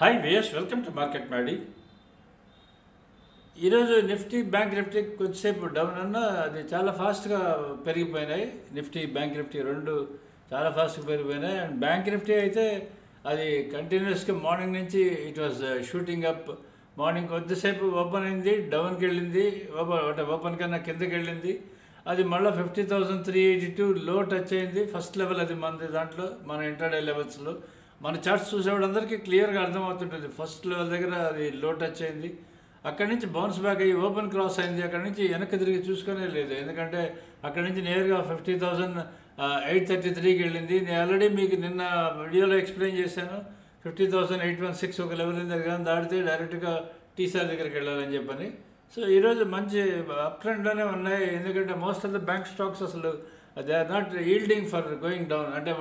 Hi వేయస్ welcome to market Maddy. ఈరోజు Nifty bank Nifty కొద్దిసేపు డౌన్ అన్నా అది చాలా ఫాస్ట్గా పెరిగిపోయినాయి. నిఫ్టీ బ్యాంక్ నిఫ్టీ రెండు చాలా ఫాస్ట్గా పెరిగిపోయినాయి. అండ్ బ్యాంక్ నిఫ్టీ అయితే అది కంటిన్యూస్గా మార్నింగ్ నుంచి it was shooting up. Morning కొద్దిసేపు ఓపెన్ అయింది, డౌన్కి వెళ్ళింది, ఓపెన్ కన్నా కిందకి వెళ్ళింది. అది మళ్ళీ 50,382 లో టచ్ అయింది. ఫస్ట్ లెవెల్ అది మనది, దాంట్లో మన ఇంటర్డే లెవెల్స్లో మన చార్ట్స్ చూసేవాళ్ళందరికీ క్లియర్గా అర్థమవుతుంటుంది. ఫస్ట్ లెవెల్ దగ్గర అది లో టచ్ అయింది, అక్కడి నుంచి బౌన్స్ బ్యాక్ అయ్యి ఓపెన్ క్రాస్ అయింది. అక్కడి నుంచి వెనక్కి తిరిగి చూసుకునే లేదు, ఎందుకంటే అక్కడి నుంచి నేరుగా 50,833కి వెళ్ళింది. నేను ఆల్రెడీ మీకు నిన్న వీడియోలో ఎక్స్ప్లెయిన్ చేశాను. 50,816 ఒక లెవెల్ ఉంది, దగ్గర దాటితే డైరెక్ట్గా టీసార్ దగ్గరికి వెళ్ళాలని చెప్పని. సో ఈరోజు మంచి అప్ ట్రెండ్లోనే ఉన్నాయి, ఎందుకంటే most of the bank stocks అసలు they are not yielding for going down. అంటే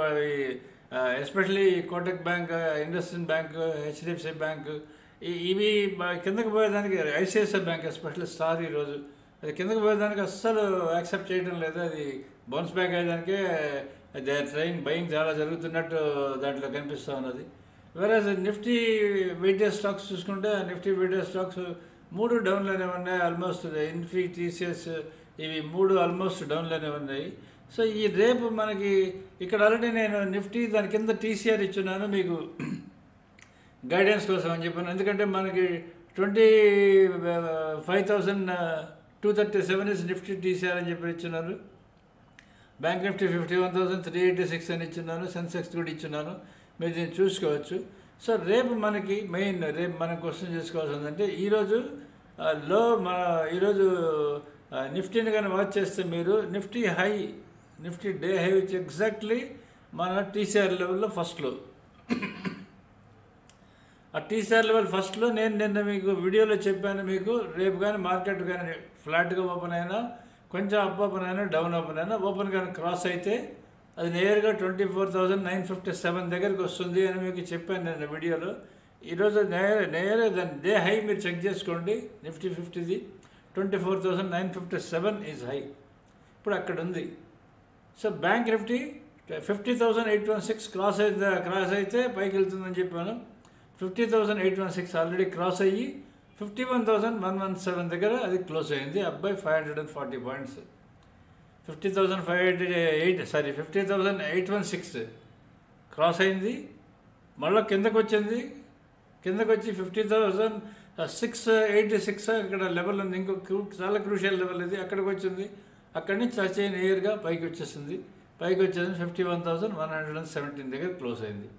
especially Kotak bank, IndusInd bank, HDFC bank, ఇవి కిందకి పోయేదానికి, ఐసిఐసిఐ బ్యాంక్ ఎస్పెషల్లీ స్టార్ ఈరోజు అది కిందకి పోయేదానికి అస్సలు యాక్సెప్ట్ చేయడం లేదు. అది బౌన్స్ బ్యాక్ అయ్యేదానికే దే ఆర్ ట్రైయింగ్, బయింగ్ చాలా జరుగుతున్నట్టు దాంట్లో కనిపిస్తూ ఉన్నది. వేరే నిఫ్టీ వెయిటేజ్ స్టాక్స్ చూసుకుంటే నిఫ్టీ వెయిటేజ్ స్టాక్స్ మూడు డౌన్లోనే ఉన్నాయి. ఆల్మోస్ట్ ఇన్ఫీ, టీసీఎస్ ఇవి మూడు ఆల్మోస్ట్ డౌన్లోనే ఉన్నాయి. సో ఈ రేపు మనకి ఇక్కడ ఆల్రెడీ నేను నిఫ్టీ దాని కింద టీసీఆర్ ఇచ్చున్నాను మీకు గైడెన్స్ కోసం అని చెప్పాను. ఎందుకంటే మనకి 25,237 ఇస్ నిఫ్టీ టీసీఆర్ అని చెప్పి ఇచ్చున్నాను. బ్యాంక్ నిఫ్టీ 51,386 అని ఇచ్చున్నాను. సెన్సెక్స్ కూడా ఇచ్చున్నాను, మీరు దీన్ని చూసుకోవచ్చు. సో రేపు మనకి మెయిన్, రేపు మనం క్వశ్చన్ చేసుకోవాల్సిందంటే ఈరోజు ఈరోజు నిఫ్టీని కానీ వాచ్ చేస్తే మీరు నిఫ్టీ డే హై వచ్చి ఎగ్జాక్ట్లీ మన టీసీఆర్ లెవెల్లో ఫస్ట్లో, ఆ టీసీఆర్ లెవెల్ ఫస్ట్లో నేను నిన్న మీకు వీడియోలో చెప్పాను. మీకు రేపు కానీ మార్కెట్ కానీ ఫ్లాట్గా ఓపెన్ అయినా, కొంచెం అప్ ఓపెన్ అయినా, డౌన్ ఓపెన్ అయినా, ఓపెన్ కానీ క్రాస్ అయితే అది నేరుగా 24,957 దగ్గరికి వస్తుంది అని మీకు చెప్పాను నేను వీడియోలో. ఈరోజు నేరే దాని డే హై మీరు చెక్ చేసుకోండి. నిఫ్టీ 50ది 24,957 ఈజ్ హై, ఇప్పుడు అక్కడ ఉంది. సో బ్యాంక్ నిఫ్టీ 50,816 క్రాస్ అయితే పైకి వెళ్తుందని చెప్పాను. 50,816 ఆల్రెడీ క్రాస్ అయ్యి 51,117 దగ్గర అది క్లోజ్ అయింది, అబ్బాయి 540 పాయింట్స్. 50,816 క్రాస్ అయింది, మళ్ళీ కిందకు వచ్చింది. కిందకు వచ్చి 50,686 ఇక్కడ లెవెల్ ఉంది, చాలా క్రూషియల్ లెవెల్ ఇది. అక్కడికి వచ్చింది, అక్కడి నుంచి టచ్ అయిన నేరుగా పైకి వచ్చేసింది. పైకి వచ్చేసి 51,117 దగ్గర క్లోజ్ అయింది.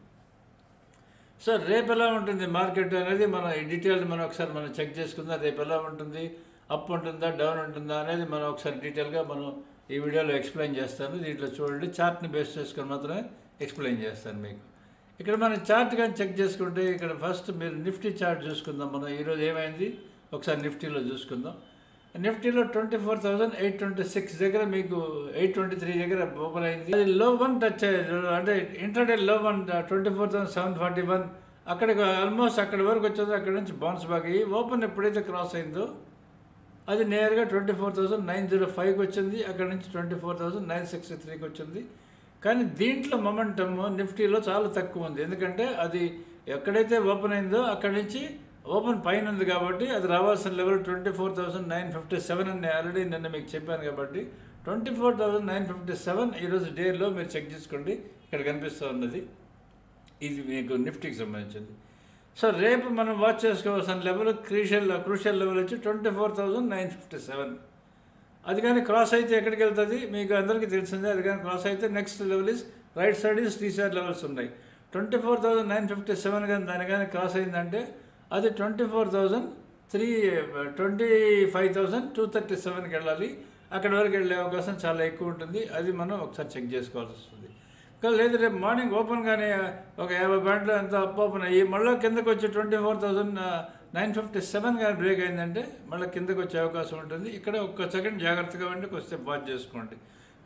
సో రేపు ఎలా ఉంటుంది మార్కెట్ అనేది మన డీటెయిల్స్ ఒకసారి మనం చెక్ చేసుకుందాం. రేపు ఎలా ఉంటుంది, అప్ ఉంటుందా, డౌన్ ఉంటుందా అనేది మనం ఒకసారి డీటెయిల్గా మనం ఈ వీడియోలో ఎక్స్ప్లెయిన్ చేస్తాను. దీంట్లో చూడండి, చార్ట్ని బేస్ చేసుకొని మాత్రమే ఎక్స్ప్లెయిన్ చేస్తాను మీకు. ఇక్కడ మనం చార్ట్ కానీ చెక్ చేసుకుంటే ఇక్కడ ఫస్ట్ మీరు నిఫ్టీ చార్ట్ చూసుకుందాం. మనం ఈరోజు ఏమైంది ఒకసారి నిఫ్టీలో చూసుకుందాం. నిఫ్టీలో 24,826 దగ్గర మీకు 823 దగ్గర ఓపెన్ అయింది. అది లో వన్ టచ్ అయ్యేది, అంటే ఇంటర్డే లో వన్ 24,741 అక్కడికి ఆల్మోస్ట్ అక్కడి వరకు వచ్చేది. అక్కడి నుంచి బౌన్స్ బ్యాక్ అయ్యి ఓపెన్ ఎప్పుడైతే క్రాస్ అయిందో అది నేరుగా 24,905కి వచ్చింది. అక్కడ నుంచి 24,963కి వచ్చింది. కానీ దీంట్లో మొమెంటమ్ నిఫ్టీలో చాలా తక్కువ ఉంది, ఎందుకంటే అది ఎక్కడైతే ఓపెన్ అయిందో అక్కడి నుంచి ఓపెన్ పైన ఉంది కాబట్టి అది రావాల్సిన లెవెల్ 24,957 అని ఆల్రెడీ నిన్న మీకు చెప్పాను. కాబట్టి 24,957 ఈరోజు డేలో మీరు చెక్ చేసుకోండి, ఇక్కడ కనిపిస్తూ ఉన్నది. ఇది మీకు నిఫ్టీకి సంబంధించింది. సో రేపు మనం వాచ్ చేసుకోవాల్సిన లెవెల్ క్రూషియల్ లెవెల్ వచ్చి 24,957. అది కానీ క్రాస్ అయితే ఎక్కడికి వెళ్తుంది మీకు అందరికీ తెలిసిందే. అది కానీ క్రాస్ అయితే next level is right side is TCR levels ఉన్నాయి. 24,957 కానీ దాని కానీ క్రాస్ అయిందంటే అది 25,237కి వెళ్ళాలి. అక్కడి వరకు వెళ్ళే అవకాశం చాలా ఎక్కువ ఉంటుంది. అది మనం ఒకసారి చెక్ చేసుకోవాల్సి వస్తుంది. కానీ లేదు రేపు మార్నింగ్ ఓపెన్ కానీ ఒక 50 పాయింట్లు ఎంత అప్ ఓపెన్ అయ్యి మళ్ళీ కిందకు వచ్చి 24,957 కానీ బ్రేక్ అయిందంటే మళ్ళీ కిందకు వచ్చే అవకాశం ఉంటుంది. ఇక్కడ ఒక్క సెకండ్ జాగ్రత్తగా ఉండి కొంచెం వాచ్ చేసుకోండి.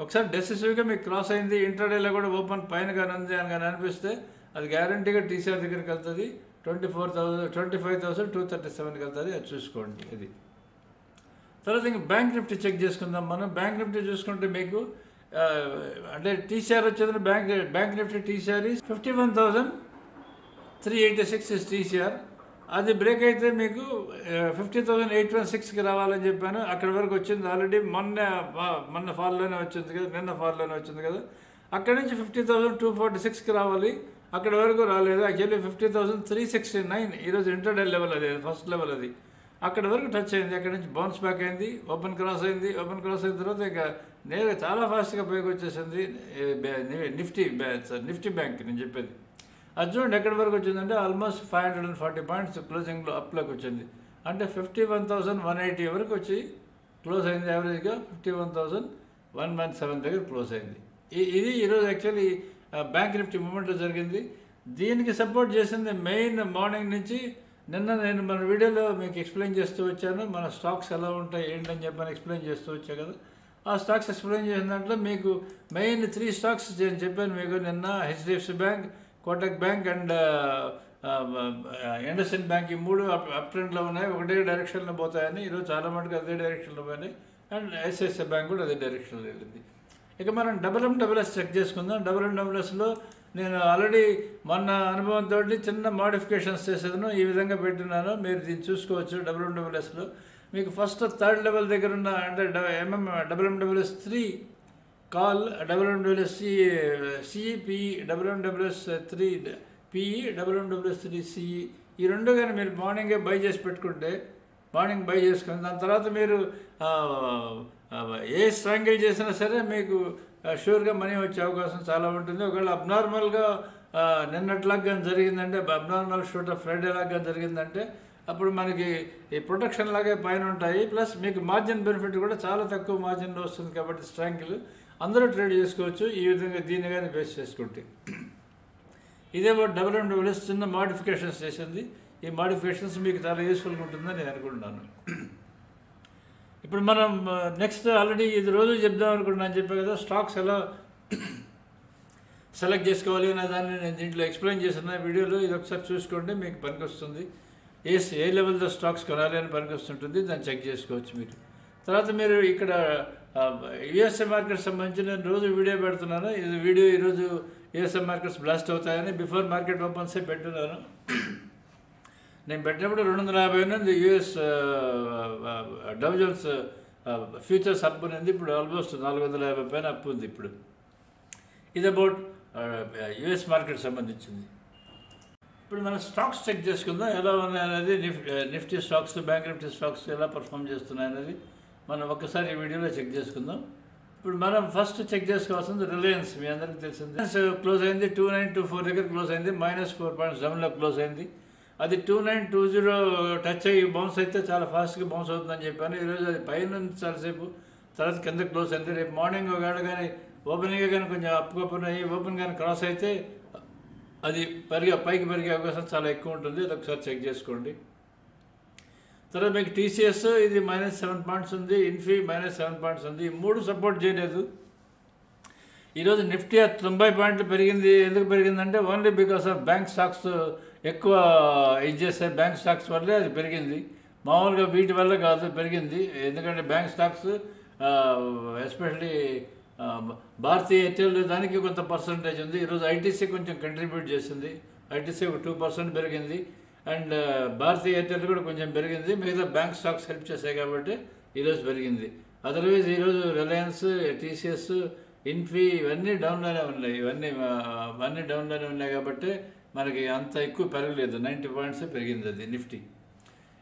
ఒకసారి డెసిసివ్గా మీకు క్రాస్ అయింది, ఇంటర్డేలో కూడా ఓపెన్ పైన కానీ ఉంది అని కానీ అనిపిస్తే అది గ్యారంటీగా టీసీఆర్ దగ్గరికి వెళ్తుంది. 25,237కి వెళ్తుంది, అది చూసుకోండి. ఇది తర్వాత ఇంకా బ్యాంక్ నిఫ్టీ చెక్ చేసుకుందాం మనం. బ్యాంక్ నిఫ్టీ చూసుకుంటే మీకు అంటే టీసీఆర్ వచ్చేది bank Nifty TCR 51,000 386 is TCR. అది బ్రేక్ అయితే మీకు 50,816కి రావాలని చెప్పాను. అక్కడి వరకు వచ్చింది ఆల్రెడీ. మొన్న ఫాల్లోనే వచ్చింది కదా, నిన్న ఫాల్లోనే వచ్చింది కదా. అక్కడి నుంచి 50,246కి రావాలి, అక్కడి వరకు రాలేదు. యాక్చువల్లీ 50,369 ఈరోజు ఇంటర్డే లెవెల్, అది ఫస్ట్ లెవెల్. అది అక్కడి వరకు టచ్ అయింది. అక్కడి నుంచి బౌన్స్ బ్యాక్ అయింది, ఓపెన్ క్రాస్ అయింది. ఓపెన్ క్రాస్ అయిన తర్వాత ఇక నేరుగా చాలా ఫాస్ట్గా పైకి వచ్చేసింది నిఫ్టీ బ్యాంక్ నేను చెప్పేది. అది చూడండి ఎక్కడి వరకు వచ్చిందంటే ఆల్మోస్ట్ 540 పాయింట్స్ క్లోజింగ్లో అప్లోకి వచ్చింది. అంటే 51,180 వరకు వచ్చి క్లోజ్ అయింది. యావరేజ్గా 51,117 దగ్గర క్లోజ్ అయింది. ఇది ఈరోజు యాక్చువల్లీ బ్యాంక్ నిఫ్టీ మూమెంట్లో జరిగింది. దీనికి సపోర్ట్ చేసింది మెయిన్ మార్నింగ్ నుంచి. నిన్న నేను మన వీడియోలో మీకు ఎక్స్ప్లెయిన్ చేస్తూ వచ్చాను, మన స్టాక్స్ ఎలా ఉంటాయి ఏంటని చెప్పని ఎక్స్ప్లెయిన్ చేస్తూ వచ్చా కదా. ఆ స్టాక్స్ ఎక్స్ప్లెయిన్ చేసిన దాంట్లో మీకు మెయిన్ 3 స్టాక్స్ నేను చెప్పాను మీకు నిన్న. HDFC bank, Kotak bank and IndusInd bank, ఈ 3 అప్ ట్రెండ్లో ఉన్నాయి, ఒకటే డైరెక్షన్లో పోతాయని. ఈరోజు చాలా మటుకు అదే డైరెక్షన్లో పోయినాయి. అండ్ ఐసిఐసిఐ బ్యాంక్ కూడా అదే డైరెక్షన్లో వెళ్ళింది. ఇక మనం డబ్ల్యూఎండబ్ల్యూఎస్ చెక్ చేసుకుందాం. డబ్ల్యూఎండబ్ల్యూఎస్లో నేను ఆల్రెడీ మొన్న అనుభవంతో చిన్న మోడిఫికేషన్స్ చేసేదను ఈ విధంగా పెట్టినాను. మీరు దీన్ని చూసుకోవచ్చు. డబ్ల్యూఎండబ్ల్యూఎస్లో మీకు ఫస్ట్ 3rd లెవెల్ దగ్గర ఉన్న అంటే డబ్ల్యూఎండబ్ల్యూఎస్ 3 కాల్, డబ్ల్యూఎండబ్ల్యూఎస్ సిఈపిఈ, డబ్ల్యూఎండబ్ల్యూఎస్ 3 పిఈ, డబ్ల్యూఎండబ్ల్యూఎస్ 3 సిఈ, ఈ 2 కానీ మీరు మార్నింగే బై చేసి పెట్టుకుంటే, మార్నింగ్ బై చేసుకుని దాని తర్వాత మీరు ఏ స్ట్రాంగిల్ చేసినా సరే మీకు షూర్గా మనీ వచ్చే అవకాశం చాలా ఉంటుంది. ఒకవేళ అబ్నార్మల్గా నిన్నట్లాగా కానీ జరిగిందంటే, అబ్నార్మల్ షూట్ ఆఫ్ ఫ్రైడే లాగా జరిగిందంటే అప్పుడు మనకి ఈ ప్రొటెక్షన్ లాగే పైన ఉంటాయి. ప్లస్ మీకు మార్జిన్ బెనిఫిట్ కూడా చాలా తక్కువ మార్జిన్లో వస్తుంది. కాబట్టి స్ట్రాంగిల్ అందరూ ట్రేడ్ చేసుకోవచ్చు ఈ విధంగా దీన్ని కానీ బేస్ చేసుకుంటే. ఇదే డబ్ల్యూఎండబ్ల్యూఎస్ చిన్న మోడిఫికేషన్స్ చేసింది. ఈ మోడిఫికేషన్స్ మీకు చాలా యూస్ఫుల్గా ఉంటుందని నేను అనుకుంటున్నాను. ఇప్పుడు మనం నెక్స్ట్ ఆల్రెడీ ఇది రోజు చెప్దాం అనుకుంటున్నాను చెప్పే కదా, స్టాక్స్ ఎలా సెలెక్ట్ చేసుకోవాలి అనే దాన్ని నేను దీంట్లో ఎక్స్ప్లెయిన్ చేసిన వీడియోలో. ఇది ఒకసారి చూసుకోండి, మీకు పనికొస్తుంది. ఏ లెవెల్తో స్టాక్స్ కొనాలి అని పనికొస్తుంటుంది, దాన్ని చెక్ చేసుకోవచ్చు మీరు. తర్వాత మీరు ఇక్కడ యుఎస్ఏ మార్కెట్ సంబంధించి నేను రోజు వీడియో పెడుతున్నాను. ఇది వీడియో ఈరోజు యుఎస్ఏ మార్కెట్స్ బ్లాస్ట్ అవుతాయని బిఫోర్ మార్కెట్ ఓపెన్సే పెట్టున్నాను. నేను పెట్టినప్పుడు 250 ఉన్నది US Dow Jones futures up ఉంది. ఇప్పుడు ఆల్మోస్ట్ 450 పైన అప్ ఉంది ఇప్పుడు. ఇది అబౌట్ యుఎస్ మార్కెట్ సంబంధించింది. ఇప్పుడు మనం స్టాక్స్ చెక్ చేసుకుందాం ఎలా ఉన్నాయి అనేది. Nifty stocks, bank Nifty stocks ఎలా పర్ఫామ్ చేస్తున్నాయి అనేది మనం ఒక్కసారి ఈ వీడియోలో చెక్ చేసుకుందాం. ఇప్పుడు మనం ఫస్ట్ చెక్ చేసుకోవాల్సింది రిలయన్స్. మీ అందరికీ తెలిసింది క్లోజ్ అయింది 2924 దగ్గర క్లోజ్ అయింది, -4 పాయింట్స్ డౌన్లో క్లోజ్ అయింది. అది 2920 టచ్ అయ్యి బౌన్స్ అయితే చాలా ఫాస్ట్గా బౌన్స్ అవుతుందని చెప్పాను. ఈరోజు అది పైన చాలాసేపు, తర్వాత కింద క్లోజ్ అయింది. రేపు మార్నింగ్ ఒకవేళ కానీ ఓపెనింగ్ కానీ కొంచెం ఓపెన్ అయ్యి ఓపెన్ కానీ క్రాస్ అయితే అది పైకి పెరిగే అవకాశం చాలా ఎక్కువ ఉంటుంది. అది ఒకసారి చెక్ చేసుకోండి. తర్వాత మీకు టీసీఎస్ ఇది -7 పాయింట్స్ ఉంది, ఇన్ఫీ -7 పాయింట్స్ ఉంది. ఈ 3 సపోర్ట్ చేయలేదు. ఈరోజు నిఫ్టీ 90 పాయింట్లు పెరిగింది. ఎందుకు పెరిగిందంటే only because of bank stocks ఎక్కువ ఇది చేస్తే బ్యాంక్ స్టాక్స్ వల్లే అది పెరిగింది. మామూలుగా వీటి వల్ల కాదు పెరిగింది. ఎందుకంటే బ్యాంక్ స్టాక్స్ ఎస్పెషల్లీ భారతీయ ఎయిర్టెల్ దానికి కొంత పర్సంటేజ్ ఉంది. ఈరోజు ఐటీసీ కొంచెం కంట్రిబ్యూట్ చేసింది. ఐటీసీ ఒక 2% పెరిగింది. అండ్ భారతీయ ఎయిర్టెల్ కూడా కొంచెం పెరిగింది. మిగతా బ్యాంక్ స్టాక్స్ హెల్ప్ చేశాయి కాబట్టి ఈరోజు పెరిగింది. అదర్వైజ్ ఈరోజు రిలయన్స్, టీసీఎస్, ఇన్ఫీ ఇవన్నీ డౌన్లోనే ఉన్నాయి. ఇవన్నీ డౌన్లోనే ఉన్నాయి కాబట్టి మనకి అంత ఎక్కువ పెరగలేదు. 90 పాయింట్స్ పెరిగింది అది నిఫ్టీ.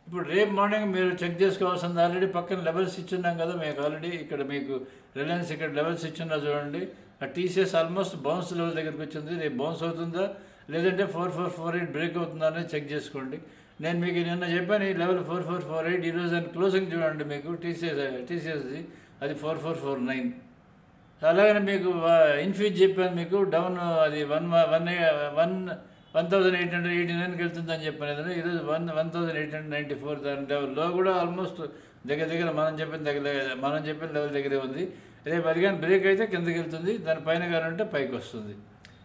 ఇప్పుడు రేపు మార్నింగ్ మీరు చెక్ చేసుకోవాల్సింది ఆల్రెడీ పక్కన లెవెల్స్ ఇచ్చున్నాం కదా మీకు ఆల్రెడీ. ఇక్కడ మీకు రిలయన్స్ ఇక్కడ లెవెల్స్ ఇచ్చున్నా చూడండి. ఆ టీసీఎస్ ఆల్మోస్ట్ బౌన్స్ లెవెల్ దగ్గరికి వచ్చింది. రేపు బౌన్స్ అవుతుందా లేదంటే 4448 బ్రేక్ అవుతుందా అనేది చెక్ చేసుకోండి. నేను మీకు నిన్న చెప్పాను ఈ లెవెల్ 4448. ఈరోజు దాని క్లోజింగ్ చూడండి మీకు టీసీఎస్ది అది 4449. అలాగనే మీకు ఇన్ఫీజ్ చెప్పాను మీకు డౌన్ అది 1889కి వెళ్తుందని చెప్పాను ఏదైనా. ఈరోజు 1894. దాని లెవెల్లో కూడా ఆల్మోస్ట్ దగ్గర మనం చెప్పిన లెవెల్ దగ్గరే ఉంది. రేపు అది కానీ బ్రేక్ అయితే కిందకి వెళ్తుంది, దానిపైన కానీ ఉంటే పైకి వస్తుంది.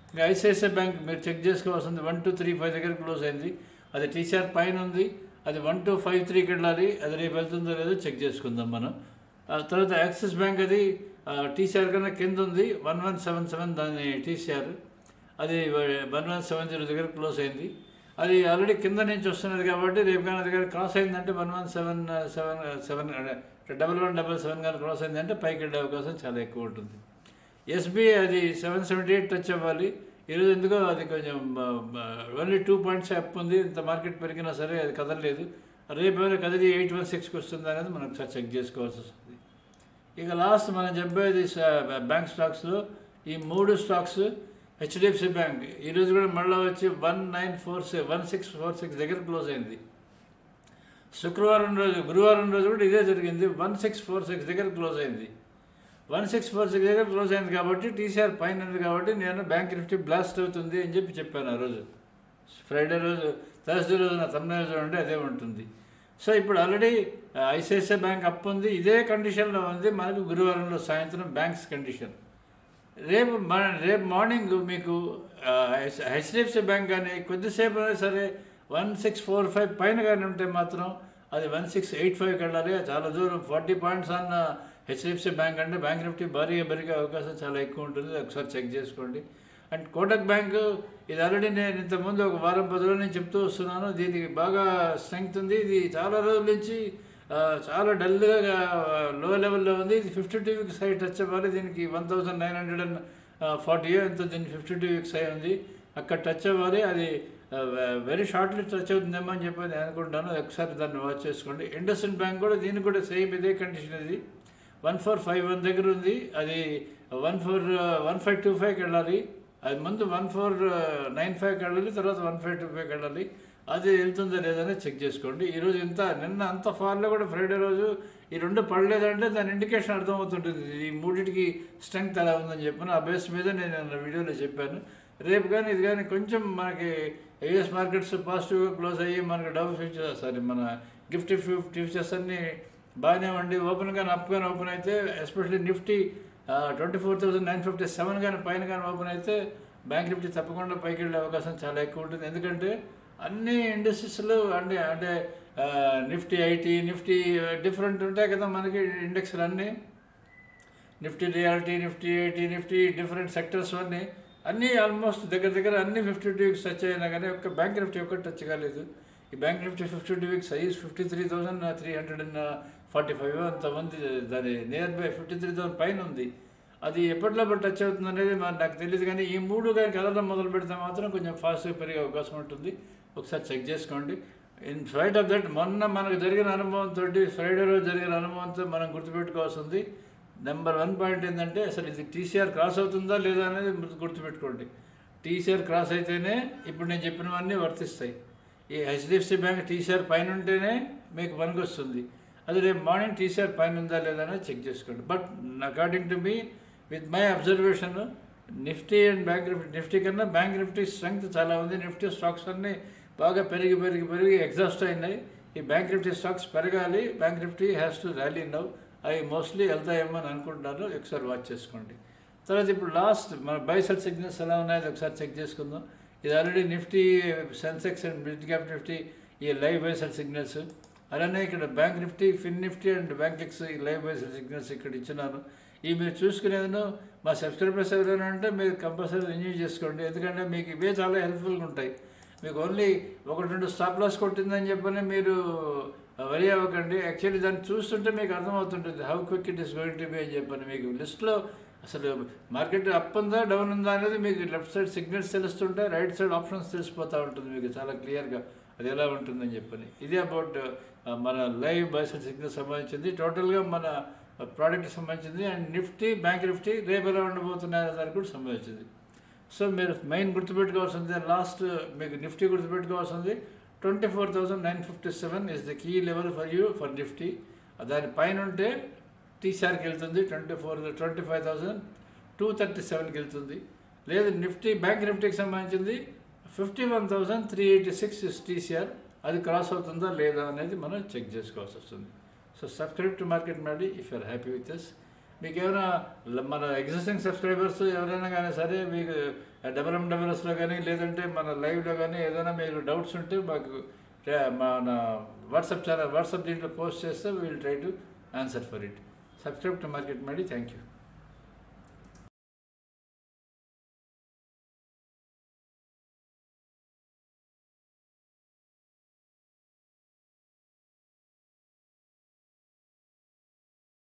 ఇంకా ఐసిఐసిఐ బ్యాంక్ మీరు చెక్ చేసుకోవాల్సింది 1235 దగ్గర క్లోజ్ అయింది. అది టీసీఆర్ పైన ఉంది. అది 1253కి వెళ్ళాలి. అది రేపు వెళ్తుందో లేదో చెక్ చేసుకుందాం మనం. తర్వాత యాక్సిస్ బ్యాంక్ అది టీసీఆర్ కన్నా కింద ఉంది 1177 దాని టీసీఆర్. అది 1170 దగ్గర క్లోజ్ అయింది. అది ఆల్రెడీ కింద నుంచి వస్తున్నది కాబట్టి రేపు కానీ అది కానీ క్రాస్ అయిందంటే 1177 1177 కానీ క్రాస్ అయిందంటే పైకి వెళ్ళే అవకాశం చాలా ఎక్కువ ఉంటుంది. ఎస్బీఐ అది 778 టచ్ అవ్వాలి. ఈరోజు ఎందుకో అది కొంచెం ఓన్లీ 2 పాయింట్స్ అప్ ఉంది. ఇంత మార్కెట్ పెరిగినా సరే అది కదలలేదు. రేపు ఏమైనా కదిలి 816కి వస్తుంది అనేది మనం ఒకసారి చెక్ చేసుకోవాల్సి వస్తుంది. ఇక లాస్ట్ మనం చెప్పేది బ్యాంక్ స్టాక్స్లో ఈ 3 స్టాక్స్. హెచ్డిఎఫ్సి బ్యాంక్ ఈరోజు కూడా మళ్ళీ వచ్చి 1646 దగ్గర క్లోజ్ అయింది. గురువారం రోజు కూడా ఇదే జరిగింది. 1646 దగ్గర క్లోజ్ అయింది. 1646 దగ్గర క్లోజ్ అయింది కాబట్టి టీసీఆర్ పైన ఉంది కాబట్టి నేను బ్యాంక్ నిఫ్టీ బ్లాస్ట్ అవుతుంది అని చెప్పాను ఆ రోజు. ఫ్రైడే రోజు, థర్స్డే రోజు నా తమిళ చూడండి అదే ఉంటుంది. సో ఇప్పుడు ఆల్రెడీ ఐసిఐసిఐ బ్యాంక్ అప్ ఉంది. ఇదే కండిషన్లో ఉంది మనకు గురువారంలో సాయంత్రం బ్యాంక్స్ కండిషన్. రేపు మార్నింగ్ మీకు హెచ్డిఎఫ్సి బ్యాంక్ కానీ కొద్దిసేపు అయినా సరే 1645 పైన కానీ ఉంటే మాత్రం అది 1685కి వెళ్ళాలి. చాలా దూరం 40 పాయింట్స్ అన్న హెచ్డిఎఫ్సి బ్యాంక్ అంటే బ్యాంక్ నిఫ్టీ భారీగా పెరిగే అవకాశం చాలా ఎక్కువ ఉంటుంది. ఒకసారి చెక్ చేసుకోండి. అండ్ కోటక్ బ్యాంకు ఇది ఆల్రెడీ నేను ఇంతకుముందు ఒక వారం 10 రోజుల నుంచి చెప్తూ వస్తున్నాను. దీనికి బాగా స్ట్రెంగ్త్ ఉంది. ఇది చాలా రోజుల నుంచి చాలా డల్గా లో లెవెల్లో ఉంది. ఇది 52 వీక్స్ హై టచ్ అవ్వాలి. దీనికి 1940 ఎంతో దీనికి 52 వీక్స్ హై ఉంది. అక్కడ టచ్ అవ్వాలి. అది వెరీ షార్ట్లీ టచ్ అవుతుందేమో అని చెప్పి నేను అనుకుంటాను. ఒకసారి దాన్ని వాచ్ చేసుకోండి. ఇండస్ఇండ్ బ్యాంక్ కూడా దీనికి కూడా సేమ్ ఇదే కండిషన్. ఇది 1451 దగ్గర ఉంది. అది 1525కి వెళ్ళాలి. అది ముందు 1495కి వెళ్ళాలి, తర్వాత 1525కి వెళ్ళాలి. అది వెళ్తుందో లేదని చెక్ చేసుకోండి. ఈరోజు నిన్న అంత ఫాల్లో కూడా ఫ్రైడే రోజు ఈ 2 పడలేదంటే దాని ఇండికేషన్ అర్థమవుతుంటుంది. ఈ మూడింటికి స్ట్రెంగ్త్ ఎలా ఉందని చెప్పాను. ఆ బేస్ మీద నేను వీడియోలో చెప్పాను. రేపు కానీ ఇది కానీ కొంచెం మనకి యూఎస్ మార్కెట్స్ పాజిటివ్గా క్లోజ్ అయ్యి మనకి మన గిఫ్ట్ ఫ్యూచర్స్ అన్నీ బాగానే ఉండి ఓపెన్ కానీ అప్ కానీ ఓపెన్ అయితే ఎస్పెషల్లీ నిఫ్టీ 24,957 కానీ పైన కానీ ఓపెన్ అయితే బ్యాంక్ నిఫ్టీ తప్పకుండా పైకి వెళ్ళే అవకాశం చాలా ఎక్కువ ఉంటుంది. ఎందుకంటే అన్ని ఇండస్ట్రీస్లో అంటే నిఫ్టీ ఐటీ, నిఫ్టీ డిఫరెంట్ ఉంటాయి కదా మనకి ఇండెక్స్లు అన్నీ. Nifty reality, Nifty IT, Nifty different sectors అన్నీ ఆల్మోస్ట్ దగ్గర అన్ని 52 వీక్స్ టచ్ అయినా కానీ ఒక్క బ్యాంక్ నిఫ్టీ ఒక్కటి టచ్ కాలేదు. ఈ బ్యాంక్ నిఫ్టీ 52 వీక్స్ హై 53,345 అంత ఉంది. దాని నియర్ బై 53,000 పైన ఉంది. అది ఎప్పట్లో టచ్ అవుతుంది అనేది నాకు తెలియదు. కానీ ఈ 3 కానీ కదలడం మొదలు పెడితే మాత్రం కొంచెం ఫాస్ట్గా పెరిగే అవకాశం ఉంటుంది. ఒకసారి చెక్ చేసుకోండి. ఇన్ స్పైట్ ఆఫ్ దట్ మొన్న మనకు జరిగిన అనుభవంతో, ఫ్రైడే రోజు జరిగిన అనుభవంతో మనం గుర్తుపెట్టుకోవాల్సింది నెంబర్ 1 పాయింట్ ఏంటంటే అసలు ఇది టీసీఆర్ క్రాస్ అవుతుందా లేదా అనేది గుర్తుపెట్టుకోండి. టీసీఆర్ క్రాస్ అయితేనే ఇప్పుడు నేను చెప్పినవన్నీ వర్తిస్తాయి. ఈ హెచ్డిఎఫ్సి బ్యాంక్ టీసీఆర్ పైన ఉంటేనే మీకు పనికి వస్తుంది. అది రేపు మార్నింగ్ టీసీఆర్ పైన ఉందా లేదా అనేది చెక్ చేసుకోండి. But according to me with my observation Nifty and bank Nifty కన్నా బ్యాంక్ నిఫ్టీ స్ట్రెంగ్త్ చాలా ఉంది. నిఫ్టీ స్టాక్స్ అన్నీ బాగా పెరిగి ఎగ్జాస్ట్ అయినాయి. ఈ బ్యాంక్ నిఫ్టీ స్టాక్స్ పెరగాలి. Bank Nifty has to rally now. అవి మోస్ట్లీ వెళ్తాయేమో అని అనుకుంటున్నారు. ఒకసారి వాచ్ చేసుకోండి. తర్వాత ఇప్పుడు లాస్ట్ మన బై సెల్ సిగ్నల్స్ ఎలా ఉన్నాయో ఒకసారి చెక్ చేసుకుందాం. ఇది already Nifty, Sensex and mid cap Nifty ఈ లైవ్ బై సెల్ సిగ్నల్స్. అలానే ఇక్కడ bank Nifty, fin Nifty and Bankex ఈ లైవ్ బై సెల్ సిగ్నల్స్ ఇక్కడ ఇచ్చినాను. ఇవి మీరు చూసుకునేది మా సబ్స్క్రైబర్స్ ఎవరైనా ఉంటే మీరు కంపల్సరీ రిన్యూ చేసుకోండి. ఎందుకంటే మీకు ఇవే చాలా హెల్ప్ఫుల్గా ఉంటాయి. మీకు ఓన్లీ 1-2 స్టాప్ లాస్ కొట్టిందని చెప్పని మీరు వరి అవ్వకండి. యాక్చువల్లీ దాన్ని చూస్తుంటే మీకు అర్థమవుతుంటుంది how quick it is going to be అని చెప్పని. మీకు లిస్ట్లో అసలు మార్కెట్ అప్ ఉందా డౌన్ ఉందా అనేది మీకు లెఫ్ట్ సైడ్ సిగ్నల్స్ తెలుస్తుంటాయి, రైట్ సైడ్ ఆప్షన్స్ తెలిసిపోతూ ఉంటుంది మీకు చాలా క్లియర్గా అది ఎలా ఉంటుందని చెప్పని. ఇది అబౌట్ మన లైవ్ బై సెల్ సిగ్నల్ సంబంధించింది, టోటల్గా మన ప్రోడక్ట్కి సంబంధించింది. అండ్ నిఫ్టీ, బ్యాంక్ నిఫ్టీ రేపు ఎలా ఉండబోతున్నాయో దానికి కూడా సంబంధించింది. సో మీరు మెయిన్ గుర్తుపెట్టుకోవాల్సింది లాస్ట్ మీకు నిఫ్టీ గుర్తుపెట్టుకోవాల్సింది 24,957 is the key level for you for Nifty. దాని పైన ఉంటే టీసీఆర్కి వెళ్తుంది 25,237కి వెళ్తుంది. లేదు నిఫ్టీ బ్యాంక్ నిఫ్టీకి సంబంధించింది 51,386 ఇస్ టీసీఆర్. అది క్రాస్ అవుతుందా లేదా అనేది మనం చెక్ చేసుకోవాల్సి వస్తుంది. So subscribe to market Maddy if you're happy with us. మీకు ఏమైనా మన ఎగ్జిస్టింగ్ సబ్స్క్రైబర్స్ ఎవరైనా కానీ సరే మీకు డబ్ల్యూఎండబ్ల్యూఎస్లో కానీ లేదంటే మన లైవ్లో కానీ ఏదైనా మీరు డౌట్స్ ఉంటే మాకు మన వాట్సాప్ దీంట్లో పోస్ట్ చేస్తే we will try to answer for it. Subscribe to market Maddy. Thank you.